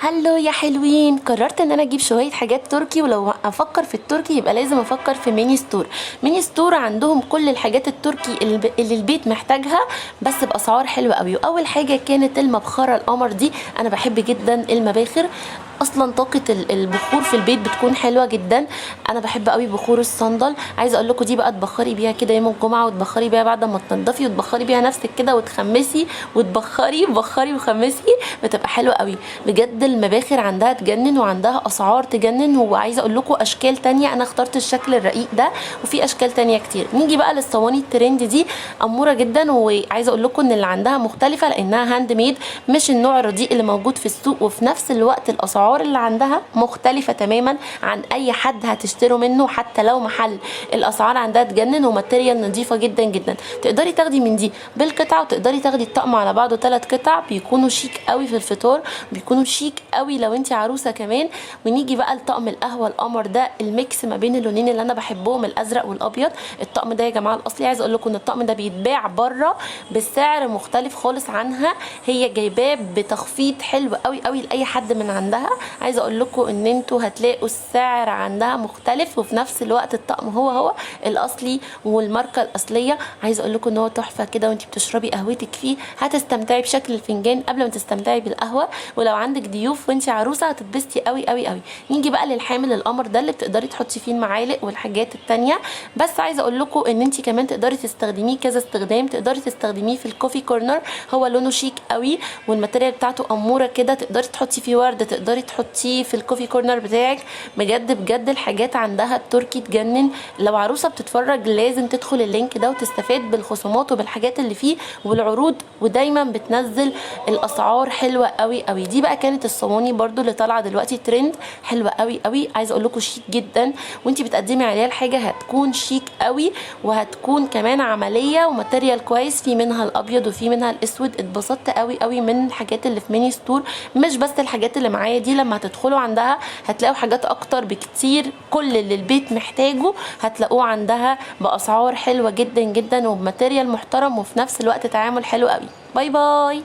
هلو يا حلوين، قررت ان انا اجيب شويه حاجات تركي، ولو افكر في التركي يبقى لازم افكر في ميني ستور. ميني ستور عندهم كل الحاجات التركي اللي البيت محتاجها بس باسعار حلوه قوي. واول حاجه كانت المبخره القمر دي، انا بحب جدا المباخر. اصلا طاقه البخور في البيت بتكون حلوه جدا. انا بحب قوي بخور الصندل. عايزه اقول لكم دي بقى تبخري بيها كده يوم الجمعه، وتبخري بيها بعد ما تنضفي، وتبخري بيها نفسك كده، وتخمسي وتبخري بخري وخمسي، بتبقى حلوه قوي بجد. المباخر عندها تجنن، وعندها اسعار تجنن. وعايزه اقول لكم اشكال تانية، انا اخترت الشكل الرقيق ده، وفي اشكال تانية كتير. نيجي بقى للصواني الترند دي، اموره جدا. وعايزه اقول لكم ان اللي عندها مختلفه لانها هاند ميد، مش النوع الرديء اللي موجود في السوق. وفي نفس الوقت الاسعار اللي عندها مختلفه تماما عن اي حد هتشتروا منه، حتى لو محل. الاسعار عندها تجنن، وماتيريال نظيفه جدا جدا. تقدري تاخدي من دي بالقطعه، وتقدري تاخدي الطقم على بعضه 3 قطع، بيكونوا شيك قوي في الفطار، بيكونوا شيك قوي لو انت عروسه كمان. ونيجي بقى لطقم القهوه القمر ده، الميكس ما بين اللونين اللي انا بحبهم، الازرق والابيض. الطقم ده يا جماعه الاصلي، عايزه اقول لكم ان الطقم ده بيتباع بره بسعر مختلف خالص عنها. هي جايباه بتخفيض حلو قوي قوي لاي حد من عندها. عايزه اقول لكم ان انتوا هتلاقوا السعر عندها مختلف، وفي نفس الوقت الطقم هو الاصلي والماركه الاصليه. عايزه اقول لكم ان هو تحفه كده، وانت بتشربي قهوتك فيه هتستمتعي بشكل الفنجان قبل ما تستمتعي بالقهوه. ولو عندك ضيوف وانت عروسه هتتبسطي قوي قوي قوي. نيجي بقى للحامل القمر ده، اللي بتقدري تحطي فيه المعالق والحاجات التانية. بس عايزه اقول لكم ان انت كمان تقدري تستخدميه كذا استخدام. تقدري تستخدميه في الكوفي كورنر، هو لونه شيك قوي، والماتيريال بتاعته اموره كده. تقدري تحطي فيه ورد، تقدري تحطيه في الكوفي كورنر بتاعك. بجد بجد الحاجات عندها التركي تجنن. لو عروسه بتتفرج لازم تدخل اللينك ده وتستفاد بالخصومات وبالحاجات اللي فيه والعروض، ودايما بتنزل الاسعار حلوه قوي قوي. دي بقى كانت الصواني برضو اللي طالعه دلوقتي ترند، حلوه قوي قوي. عايزه اقول لكم شيك جدا، وانتي بتقدمي عليها الحاجه هتكون شيك قوي، وهتكون كمان عمليه وماتيريال كويس. في منها الابيض وفي منها الاسود. اتبسطت قوي قوي من الحاجات اللي في ميني ستور. مش بس الحاجات اللي معايا دي، لما هتدخلوا عندها هتلاقوا حاجات اكتر بكتير. كل اللي البيت محتاجه هتلاقوه عندها باسعار حلوه جدا جدا، وبماتيريال محترم، وفي نفس الوقت تعامل حلو قوي. باي باي.